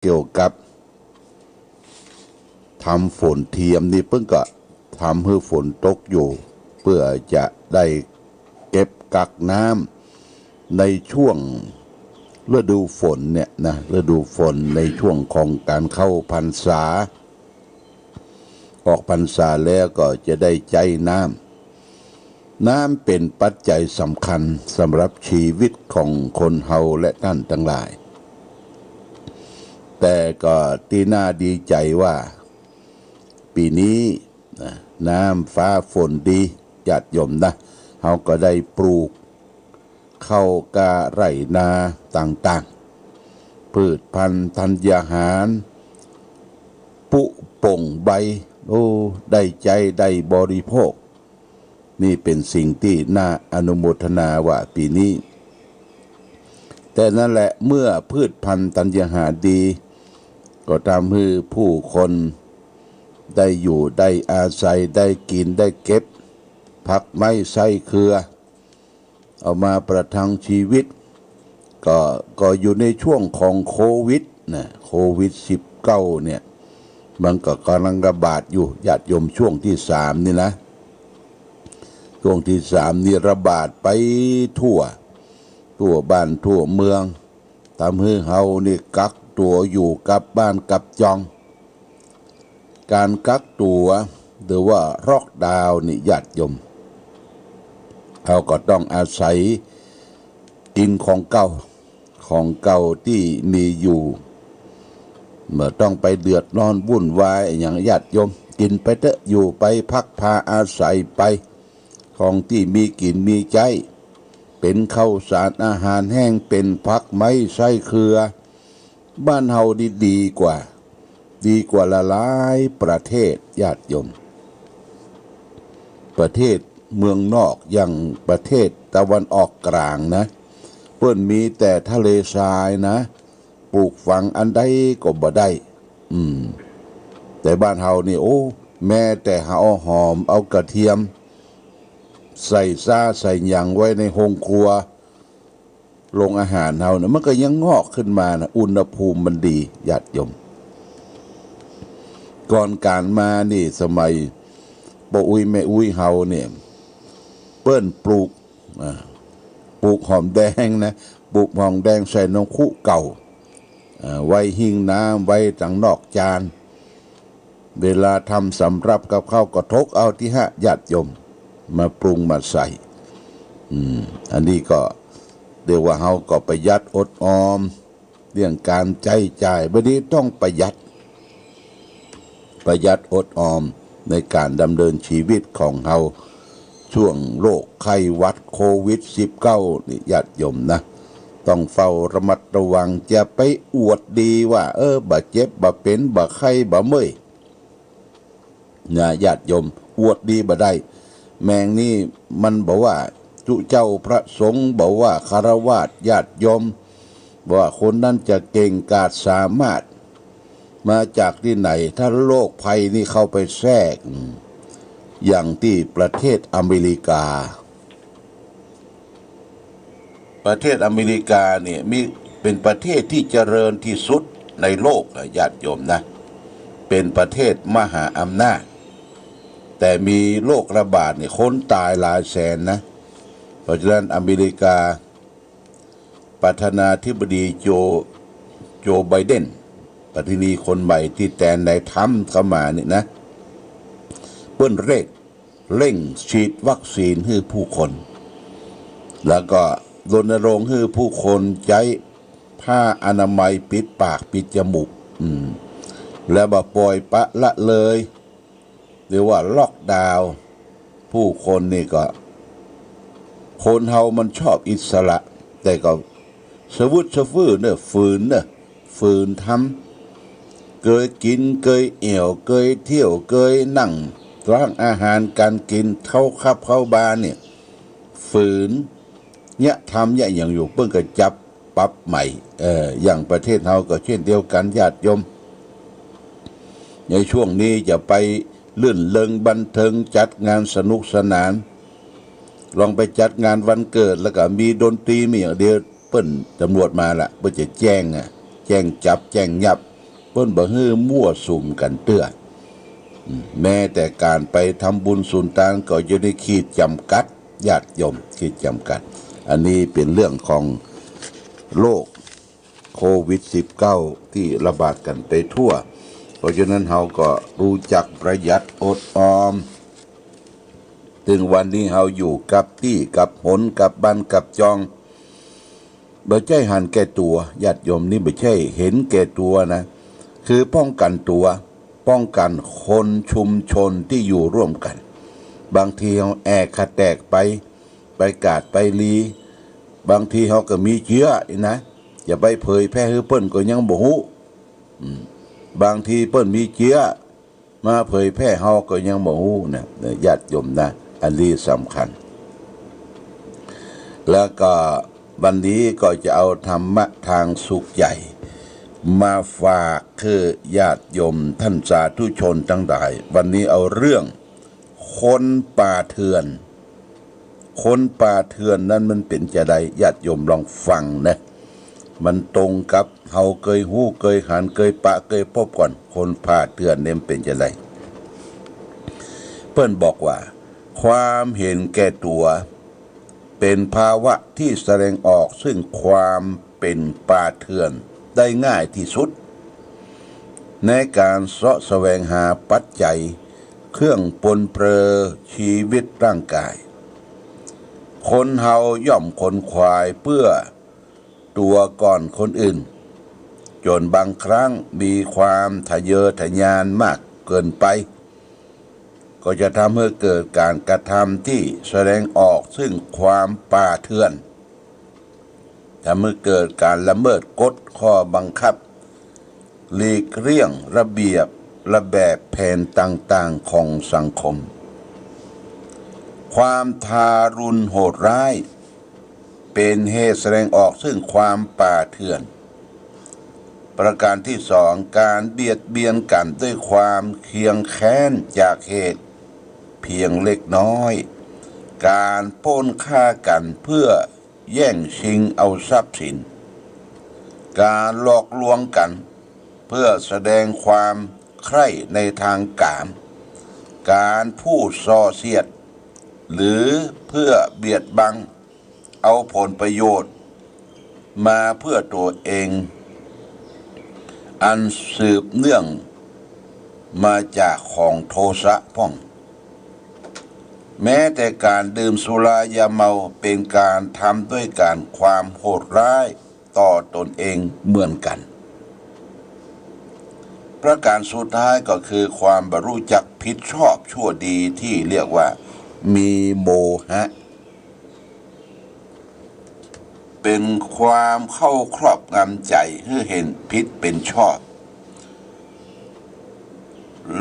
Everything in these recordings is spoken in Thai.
เกี่ยวกับทำฝนเทียมนี่เพิ่งก็ทำให้ฝนตกอยู่เพื่อจะได้เก็บกักน้ำในช่วงฤดูฝนเนี่ยนะฤดูฝนในช่วงของการเข้าพรรษาออกพรรษาแล้วก็จะได้ใจน้ำเป็นปัจจัยสำคัญสำหรับชีวิตของคนเฮาและท่านทั้งหลายแต่ก็ที่น่าดีใจว่าปีนี้น้ำฟ้าฝนดีญาติโยมนะเฮาก็ได้ปลูกข้าวกะไรนาต่างๆพืชพันธุ์ธัญญาหารปุป่งใบได้ใจได้บริโภคนี่เป็นสิ่งที่น่าอนุโมทนาว่าปีนี้แต่นั่นแหละเมื่อพืชพันธุ์ธัญญาหารดีก็ทำให้ผู้คนได้อยู่ได้อาศัยได้กินได้เก็บผักไม้ไส้เครือเอามาประทังชีวิตก็อยู่ในช่วงของโควิดนะโควิด-19 เนี่ยมันก็กำลังระบาดอยู่ญาติโยมช่วงที่3นี่นะช่วงที่3นี่ระบาดไปทั่วบ้านทั่วเมืองทำให้เฮานี่กักตัวอยู่กับบ้านกับจองการกักตัวหรือว่าล็อกดาวน์นี่ญาติโยมเขาก็ต้องอาศัยกินของเก่าที่มีอยู่เมื่อต้องไปเดือดร้อนวุ่นวายอย่างญาติโยมกินไปเถอะอยู่ไปพักพาอาศัยไปของที่มีกินมีใจเป็นข้าวสารอาหารแห้งเป็นผักไม้ไส้เครือบ้านเฮาดีกว่าหลายประเทศญาติโยมประเทศเมืองนอกอย่างประเทศตะวันออกกลางนะเพิ่นมีแต่ทะเลทรายนะปลูกฝังอันใดก็บ่ได้แต่บ้านเฮานี่แม้แต่เอาหอมเอากระเทียมใส่ซ่าใส่หยังไว้ในโรงครัวโรงอาหารเฮานะมันก็ยังงอกขึ้นมานะอุณหภูมิมันดีญาติโยมก่อนการมานี่สมัยป้าอุ้ยแม่อุ้ยเฮาเนี่ยเปิ้นปลูกหอมแดงนะปลูกหอมแดงใส่น้ำคุเก่าไว้หิ้งน้ำไว้ต่างนอกจานเวลาทำสำรับกับข้าวก็ทกเอาที่ญาติโยมมาปรุงมาใส่อันนี้ก็เรียกว่าเฮาก็ประหยัดอดออมเรื่องการใช้จ่ายบัดนี้ต้องประหยัดอดออมในการดำเนินชีวิตของเฮาช่วงโรคไข้หวัดโควิด-19 นี่ญาติโยมนะต้องเฝ้าระมัดระวังจะไปอวดดีว่าบ่เจ็บบ่เป็นบ่ไข้บ่เมื่อยนะญาติโยมอวดดีบ่ได้แมงนี่มันบอกว่าจุเจ้าพระสงฆ์บอกว่าคฤหัสถ์ญาติโยมบอกว่าคนนั้นจะเก่งกาจสามารถมาจากที่ไหนถ้าโรคภัยนี่เข้าไปแทรกอย่างที่ประเทศอเมริกาเนี่ยมีเป็นประเทศที่เจริญที่สุดในโลกญาติโยมนะเป็นประเทศมหาอำนาจแต่มีโรคระบาดเนี่ยคนตายหลายแสนนะเพราะฉะนั้นอเมริกาประธานาธิบดีโจไบเดนประธานาธิบดีคนใหม่ที่แทนนายทรัมป์เข้ามานี่นะเปิ้นเร่งฉีดวัคซีนให้ผู้คนแล้วก็รณรงค์ให้ผู้คนใช้ผ้าอนามัยปิดปากปิดจมูกแล้วบ่ปล่อยปะละเลยหรือว่าล็อกดาวน์ผู้คนนี่ก็คนเฮามันชอบอิสระแต่ก็สวุดสะฟื้อฝืนทำเกยกินเกยเอี่ยวเกยเที่ยวเกยนั่งร้านอาหารการกินเข้าบ้านเนี่ยฝืนเนี่ยทำเนี่ยอย่างอยู่เพิ่งก็จับปรับใหม่อย่างประเทศเฮาก็เช่นเดียวกันญาติโยมในช่วงนี้จะไปลื่นเริงบันเทิงจัดงานสนุกสนานลองไปจัดงานวันเกิดแล้วก็มีดนตรีมีอย่างเดียวเปิ้นตำรวจมาละเพื่อจะแจ้งจับแจ้งยับ เปิ้นบ่ฮื้อมั่วสุมกันเตื้อแม้แต่การไปทำบุญสุนทานก็อยู่ในขีดจำกัดญาติโยมขีดจำกัดอันนี้เป็นเรื่องของโรคโควิด -19 ที่ระบาดกันไปทั่วเพราะฉะนั้นเราก็รู้จักประหยัดอดออมถึงวันนี้เราอยู่กับที่กับหนกับบ้านกับจองบ่ใช่หันแก่ตัวญาติโยมนี่บ่ใช่เห็นแก่ตัวนะคือป้องกันตัวป้องกันคนชุมชนที่อยู่ร่วมกันบางทีเราแอกแตกไปกาดไปลีบางทีเราก็มีเชื้อนะอย่าไปเผยแพร่ให้เปิ้นก็ยังบ่ฮู้บางทีเปิ้นมีเชื้อมาเผยแพร่เฮาก็ยังบ่ฮู้นะญาติโยมนะอันนี้สำคัญแล้วก็วันนี้ก็จะเอาธรรมะทางสุขใหญ่มาฝากคือญาติโยมท่านสาธุชนทั้งหลายวันนี้เอาเรื่องคนป่าเถื่อนคนป่าเถื่อนนั้นมันเป็นจะใดญาติโยมลองฟังนะมันตรงกับเฮาเคยฮู้เคยหันเคยปะเคยพบก่อนคนป่าเถื่อนเนี่ยเป็นจะใดเพิ่นบอกว่าความเห็นแก่ตัวเป็นภาวะที่แสดงออกซึ่งความเป็นป่าเถื่อนได้ง่ายที่สุดในการเสาะแสวงหาปัจจัยเครื่องปนเปื้อชีวิตร่างกายคนเฮาย่อมขนขวายเพื่อตัวก่อนคนอื่นจนบางครั้งมีความทะเยอทะยานมากเกินไปก็จะทำให้เกิดการกระทำที่แสดงออกซึ่งความป่าเถื่อนทำให้เกิดการละเมิดกฎข้อบังคับหลีกเลี่ยงระเบียบระแบบแผนต่างๆของสังคมความทารุณโหดร้ายเป็นเหตุแสดงออกซึ่งความป่าเถื่อนประการที่สองการเบียดเบียนกันด้วยความเคียงแค้นจากเหตุเพียงเล็กน้อยการปล้นฆ่ากันเพื่อแย่งชิงเอาทรัพย์สินการหลอกลวงกันเพื่อแสดงความใคร่ในทางกามการพูดส่อเสียดหรือเพื่อเบียดบังเอาผลประโยชน์มาเพื่อตัวเองอันสืบเนื่องมาจากของโทสะพ่องแม้แต่การดื่มสุรายาเมาเป็นการทำด้วยการความโหดร้ายต่อตนเองเหมือนกันประการสุดท้ายก็คือความบรรลุจักผิดชอบชั่วดีที่เรียกว่ามีโมหะเป็นความเข้าครอบงำใจให้เห็นผิดเป็นชอบ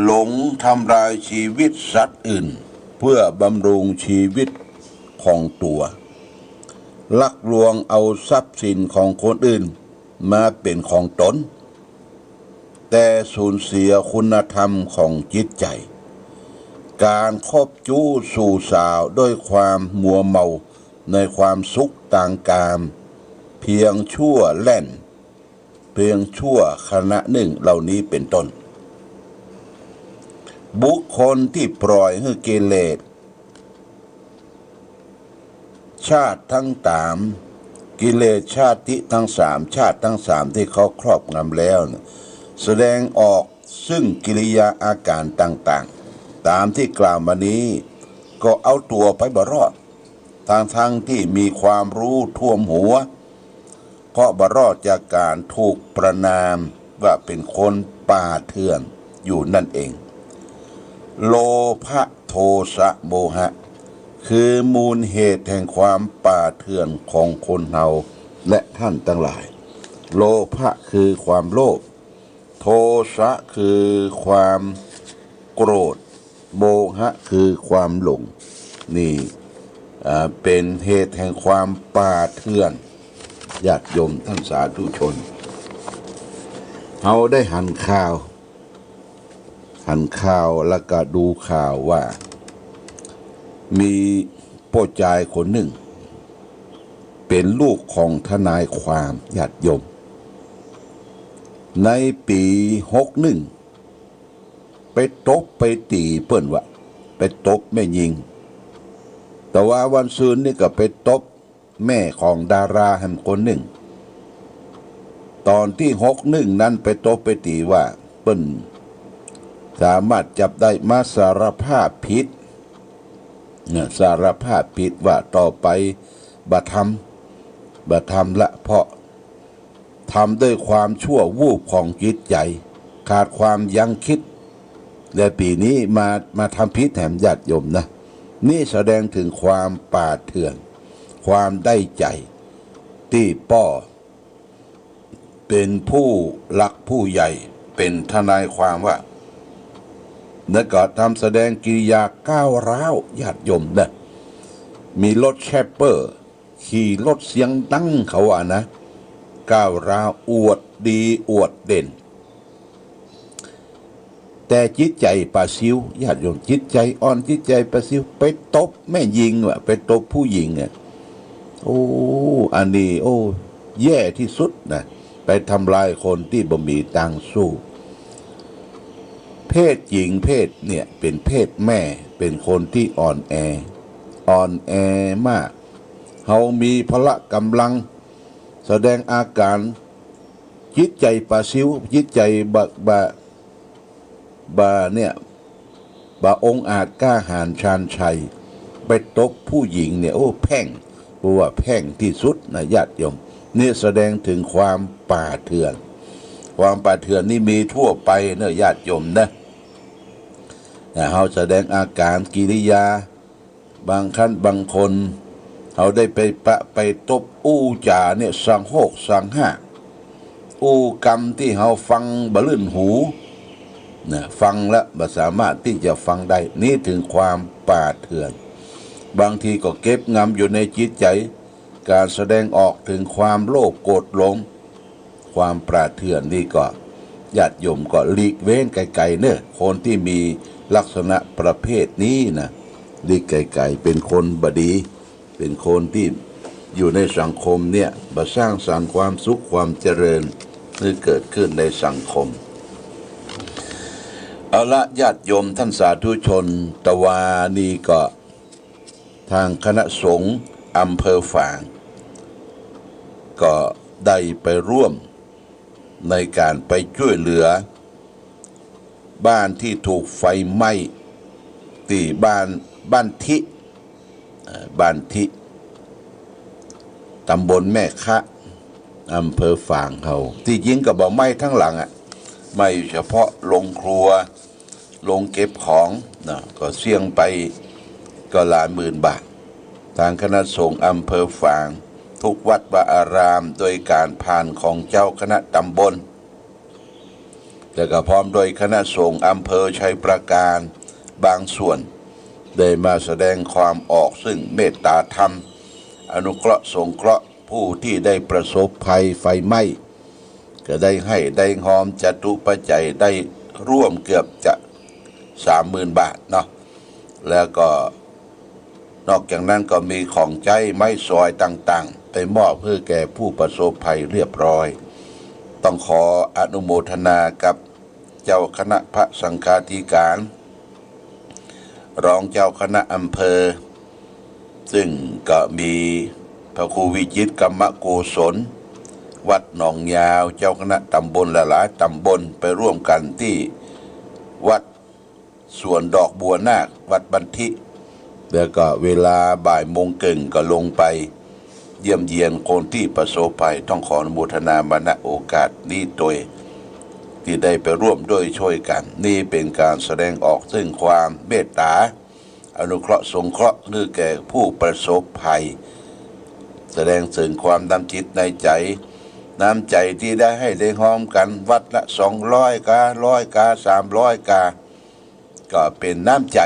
หลงทำลายชีวิตสัตว์อื่นเพื่อบำรุงชีวิตของตัวลักลวงเอาทรัพย์สินของคนอื่นมาเป็นของตนแต่สูญเสียคุณธรรมของจิตใจการคบจู้สู่สาวด้วยความมัวเมาในความสุขต่างกามเพียงชั่วแล่นเพียงชั่วขณะหนึ่งเหล่านี้เป็นต้นบุคคลที่ปล่อยให้กิเลสชาติทั้งสามกิเลสชาติทั้งสามชาติทั้งสามที่เขาครอบงำแล้วแสดงออกซึ่งกิริยาอาการต่างๆตามที่กล่าวมานี้ก็เอาตัวไปบ่รอดทั้งที่มีความรู้ท่วมหัวเพราะบ่รอดจากการถูกประณามว่าเป็นคนป่าเถื่อนอยู่นั่นเองโลภะโทสะโมหะคือมูลเหตุแห่งความป่าเถื่อนของคนเฮาและท่านทั้งหลายโลภะคือความโลภโทสะคือความโกรธโมหะคือความหลงนี่เป็นเหตุแห่งความป่าเถื่อนญาติโยมท่านสาธุชนเฮาได้หันข่าวแล้วก็ดูข่าวว่ามีพ่อชายคนหนึ่งเป็นลูกของทนายความญาติโยม ในปี61ไปตบไปตีเปิ้นวะไปตบแม่ยิงแต่ว่าวันซืนนี่ก็ไปตบแม่ของดาราแห่งคนหนึ่งตอนที่61นั้นไปตบไปตีว่าเปิ้นสามารถจับได้มาสารภาพผิดเนี่ยสารภาพผิดว่าต่อไปบ่ทำละเพราะทำด้วยความชั่ววูบของจิตใจขาดความยั้งคิดและปีนี้มาทำผิดแถมญาติโยมนะนี่แสดงถึงความป่าเถื่อนความได้ใจที่ป้อเป็นผู้หลักผู้ใหญ่เป็นทนายความว่าแล้วก็ทำแสดงกิริยาก้าวร้าวญาติโยมนะมีรถแชปเปอร์ขี่รถเสียงดังเขาว่านะก้าวร้าวอวดดีอวดเด่นแต่จิตใจปลาซิวญาติโยมจิตใจอ่อนจิตใจปลาซิวไปตบแม่ยิงว่ะไปตบผู้หญิงอ่ะโอ้อันนี้โอ้แย่ที่สุดนะไปทำลายคนที่บ่มีตังสู้เพศหญิงเพศเนี่ยเป็นเพศแม่เป็นคนที่อ่อนแอมากเขามีพละกำลังแสดงอาการจิตใจปลาซิวจิตใจบาเนี่ยบาองอาจกล้าหาญชาญชัยไปตบผู้หญิงเนี่ยโอ้แพ่งเพราะว่าแพ่งที่สุดนะญาติโยมนี่แสดงถึงความป่าเถื่อนความป่าเถื่อนนี่มีทั่วไปเนอะญาติโยมนะเขาแสดงอาการกิริยาบางขั้นบางคนเขาได้ไปตบอู้จ่าเนี่ยสังโหกสังห้าอู้กรรมที่เขาฟังบลื่นหูนะฟังแล้วบ่สามารถที่จะฟังได้นี่ถึงความป่าเถื่อนบางทีก็เก็บงำอยู่ในจิตใจการแสดงออกถึงความโลภโกรธหลงความป่าเถื่อนนี่ก็ญาติโยมก็หลีกเว้นไกลๆเนอะคนที่มีลักษณะประเภทนี้นะหลีกไกลๆเป็นคนบดีเป็นคนที่อยู่ในสังคมเนี่ยบ่สร้างสรรค์ความสุขความเจริญที่เกิดขึ้นในสังคมเอาละญาติโยมท่านสาธุชนตะวานี่ก็ทางคณะสงฆ์อำเภอฝางก็ได้ไปร่วมในการไปช่วยเหลือบ้านที่ถูกไฟไหม้ที่บ้านทิตำบลแม่คะอำเภอฝางเขาที่ยิงก็บอกไหม้ทั้งหลังอ่ะไม่เฉพาะลงครัวลงเก็บของนะก็เสี่ยงไปก็หลายหมื่นบาททางคณะสงฆ์อำเภอฝางทุกวัดวาอารามโดยการผ่านของเจ้าคณะตำบลแต่ก็พร้อมโดยคณะสงฆ์อำเภอชัยประการบางส่วนได้มาแสดงความออกซึ่งเมตตาธรรมอนุเคราะห์สงเคราะห์ผู้ที่ได้ประสบภัยไฟไหม้ก็ได้ให้ได้หอมจตุปัจจัยได้ร่วมเกือบจะ 30,000 บาทเนาะแล้วก็นอกจากนั้นก็มีของใจไม้ซอยต่างๆไปมอบเพื่อแก่ผู้ประสบภัยเรียบร้อยต้องขออนุโมทนากับเจ้าคณะพระสังฆาธิการรองเจ้าคณะอำเภอซึ่งก็มีพระครูวิจิตรกรรมโกศลวัดหนองยาวเจ้าคณะตำบลหลายๆตำบลไปร่วมกันที่วัดสวนดอกบัวนาควัดบันทิแล้วก็เวลาบ่ายโมงครึ่งก็ลงไปเยี่ยมเยียนคนที่ประสบภัยต้องขออนุโมทนามาณโอกาสนี้โดยที่ได้ไปร่วมด้วยช่วยกันนี่เป็นการแสดงออกซึ่งความเมตตาอนุเคราะห์สงเคราะห์เพื่อแก่ผู้ประสบภัยแสดงถึงความน้ำจิตในใจน้ำใจที่ได้ให้ได้หอมกันวัดละ200 กา100 กา300 กาก็เป็นน้ำใจ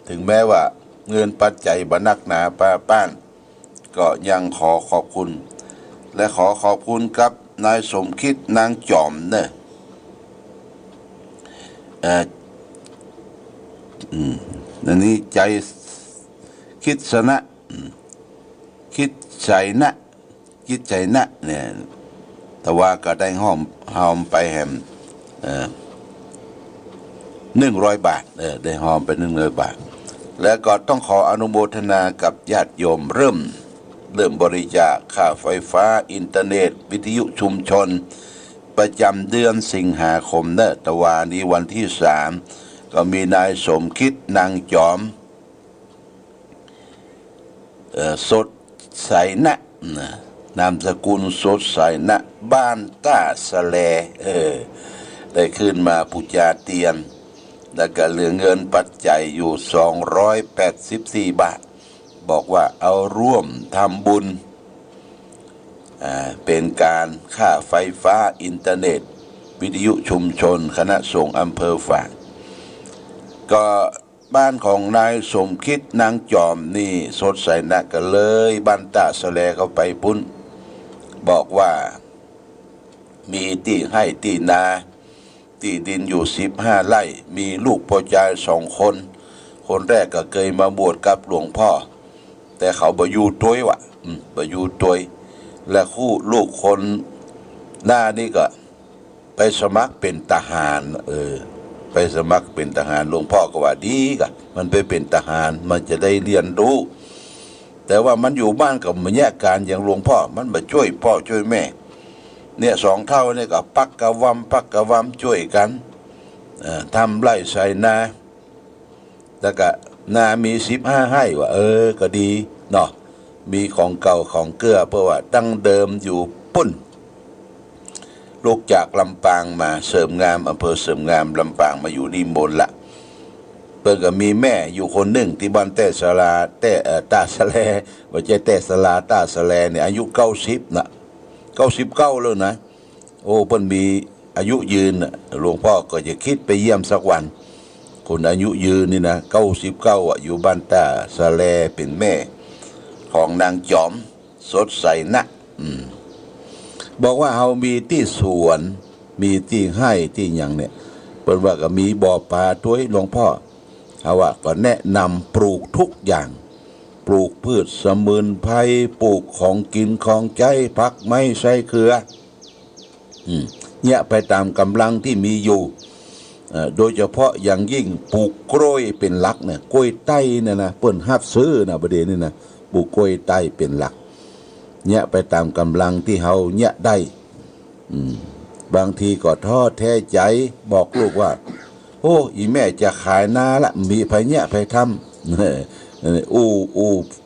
ถึงแม้ว่าเงินปัจจัยบ่นักหนาป้านก็ยังขอขอบคุณและขอขอบคุณกับนายสมคิดนางจอมเนอะอันนี้ใจคิดสนะคิดใจนะเนี่ยแต่ว่าก็ได้ หอมไปแฮม100 บาทได้หอมไป100 บาทแล้วก็ต้องขออนุโมทนากับญาติโยมเริ่มบริจาคค่าไฟฟ้าอินเทอร์เน็ตวิทยุชุมชนประจำเดือนสิงหาคมตะวันนี้วันที่3ก็มีนายสมคิดนางจอมสดใสนะนามสกุลสดใสนะบ้านต้าสะแลได้ขึ้นมาปูจาเตียนแล้วก็เหลือเงินปัจจัยอยู่284 บาทบอกว่าเอาร่วมทำบุญเป็นการค่าไฟฟ้าอินเทอร์เน็ตวิทยุชุมชนคณะสงฆ์อำเภอฝางก็บ้านของนายสมคิดนางจอมนี่สดใสนะก็เลยบ้านตาสะแลเข้าไปปุ้นบอกว่ามีที่ให้ที่นาที่ดินอยู่15 ไร่มีลูกพ่อชาย2 คนคนแรกก็เคยมาบวชกับหลวงพ่อแต่เขาบ่อยู่ตัวยบ่อยู่ตัวยและคู่ลูกคนหน้านี่ก็ไปสมัครเป็นทหารไปสมัครเป็นทหารหลวงพ่อก็ว่าดีก็มันไปเป็นทหารมันจะได้เรียนรู้แต่ว่ามันอยู่บ้านกับมันแยกการอย่างหลวงพ่อมันมาช่วยพ่อช่วยแม่เนี่ย2 เท่านี่ก็ปักกะวำช่วยกันทำไร่ใส่นาแล้วก็นามี15 ให้ว่าก็ดีเนาะมีของเก่าของเกลือเพราะว่าตั้งเดิมอยู่ปุ่นลูกจากลำปางมาเสริมงามอำเภอเสริมงามลำปางมาอยู่นี่มนละเพิ่นก็มีแม่อยู่คนหนึ่งที่บ้านแต่สลาแต่ตาสะแลว่าใจแต่สลาตาสะแลเนี่ยอายุ90นะ99แล้วนะโอ้เพิ่นมีอายุยืนหลวงพ่อก็จะคิดไปเยี่ยมสักวันคนอายุยืนนี่นะ99อยู่บ้านตาสะแลเป็นแม่ของนางจอมสดใสนะบอกว่าเฮามีที่สวนมีที่ให้ที่หยังเนี่ยเพิ่นว่าก็มีบ่อปลาถ้วยหลวงพ่อเฮาว่าก็แนะนำปลูกทุกอย่างปลูกพืชสมุนไพรปลูกของกินของใจผักไม้ไส้เขือเนี่ยไปตามกำลังที่มีอยู่โดยเฉพาะอย่างยิ่งปลูกกล้วยเป็นหลักเนี่ยกล้วยไต้เนี่ยนะเปิ้นฮับซื้อนะประเดี๋ยวนี้นะปลูกกล้วยไต้เป็นหลักเนี่ยไปตามกำลังที่เฮาเนี่ยได้บางทีก็ท้อแท้ใจบอกลูกว่าโอ้อีแม่จะขายนาละมีไผเนี่ยไผทำ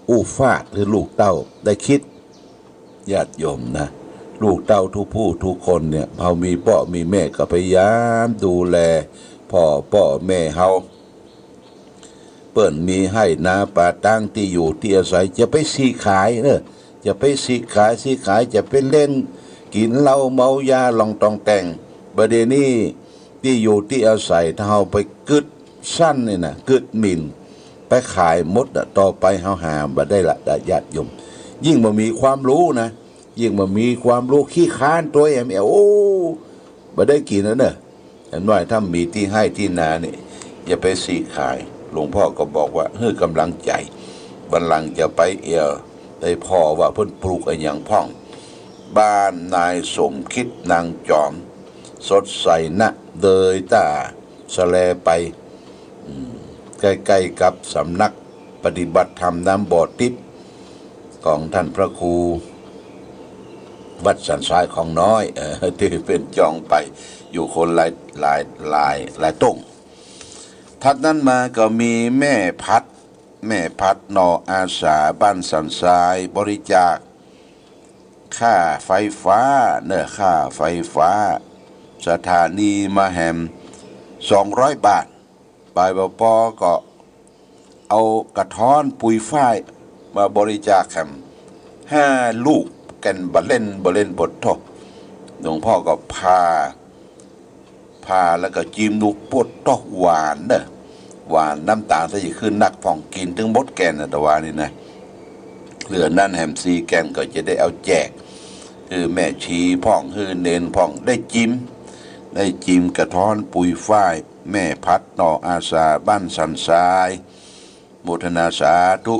อู้ฟาดหรือลูกเต้าได้คิดญาติโยมนะลูกเต้าทุกผู้ทุกคนเนี่ยเฮามีพ่อมีแม่ก็พยายามดูแลพ่อแม่เฮาเปิ้นมีให้นาป่าตั้งที่อยู่ที่อาศัยจะไปสีขายจะไปสีขายจะไปเล่นกินเหล้าเมายาลองตองแต่งประเดี๋ยวนี้ที่อยู่ที่อาศัยถ้าเฮาไปกึดสั้นนี่นะกึดหมิ่นไปขายหมดต่อไปเฮาหาบ่ได้ละญาติโยมยิ่งบ่มีความรู้นะยิ่งบ่มีความรู้ขี้ค้านตัวโอ้บ่ได้กินนะเนอะเห็นว่าถ้ามีที่ให้ที่นานี่อย่าไปสีขายหลวงพ่อก็บอกว่าให้กำลังใจบัดหลังจะไปได้พ่อว่าเพิ่นปลูกอะไรอย่างพ่องบ้านนายสมคิดนางจอมสดใสนะเดยตาสะแลไปใกล้ๆกับสำนักปฏิบัติธรรมน้ำบ่อทิพย์ของท่านพระครูวัดสันทรายของน้อยที่เป็นจองไปอยู่คนหลายต้งทัดนั้นมาก็มีแม่พัดนออาสาบ้านสันทรายบริจาคค่าไฟฟ้าค่าไฟฟ้าสถานีมาแฮม200 บาทปลายปอก็เอากระท้อนปุ๋ยฝ้ายมาบริจาคแฮม5 ลูกกันบ่เล่นบททอหลวงพ่อก็พาแล้วก็จิ้มลูกปวดตอกหวานหวานน้ำตาลซะจะขึ้นนักผ่องกินถึงมดแกนตะวันนี่นะเหลือนั่นแฮมซีแกนก็จะได้เอาแจกแม่ชีพ่องเนนพ่องได้จิ้มกระท้อนปุ๋ยฝ้ายแม่พัดนออาสาบ้านสันทรายโมทนาสาธุ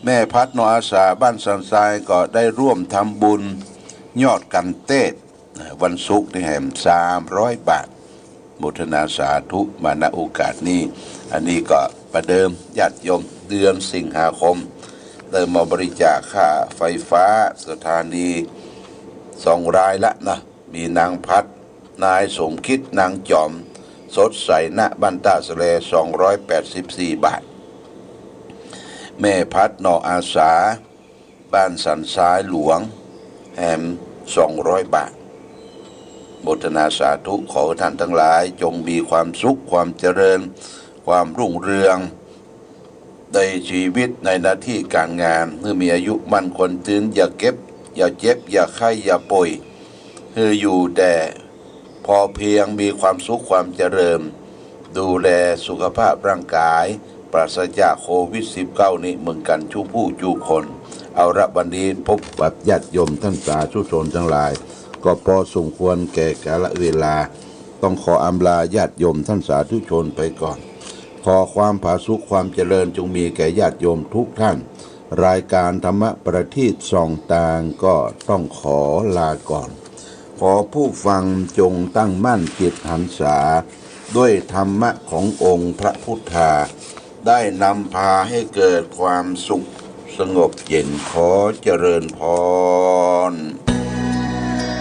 แม่พัดนออาสาบ้านสันทรายก็ได้ร่วมทำบุญยอดกันเทศ วันศุกร์นี่แหม300 บาทโมทนาสาธุมาณโอกาสนี้อันนี้ก็ประเดิมญาติโยมเดือนสิงหาคมเริ่มมาบริจาคค่าไฟฟ้าสถานี2 รายละนะมีนางพัดนายสมคิดนางจอมสดใสณบ้านตาสะเล284 บาทแม่พัดนออาสาบ้านสันทรายหลวงแฮม200 บาทโมทนาสาธุขอท่านทั้งหลายจงมีความสุขความเจริญความรุ่งเรืองในชีวิตในหน้าที่การงานเมื่อมีอายุมั่นคนยืนอย่าเก็บอย่าเจ็บอย่าไข้อย่าป่วยคืออยู่แต่พอเพียงมีความสุขความเจริญดูแลสุขภาพร่างกายปราศจากโควิด -19 นี้เหมือนกันชูผู้จูคนเอาละวันนี้พบกับญาติโยมท่านสาธุชนทั้งหลายก็พอสมควรแก่กาลเวลาต้องขออำลาญาติโยมท่านสาธุชนไปก่อนขอความผาสุกความเจริญจงมีแก่ญาติโยมทุกท่านรายการธรรมะประทีปส่องตางก็ต้องขอลาก่อนขอผู้ฟังจงตั้งมั่นจิตหันษาด้วยธรรมะขององค์พระพุทธาได้นำพาให้เกิดความสุขสงบเย็นขอเจริญพร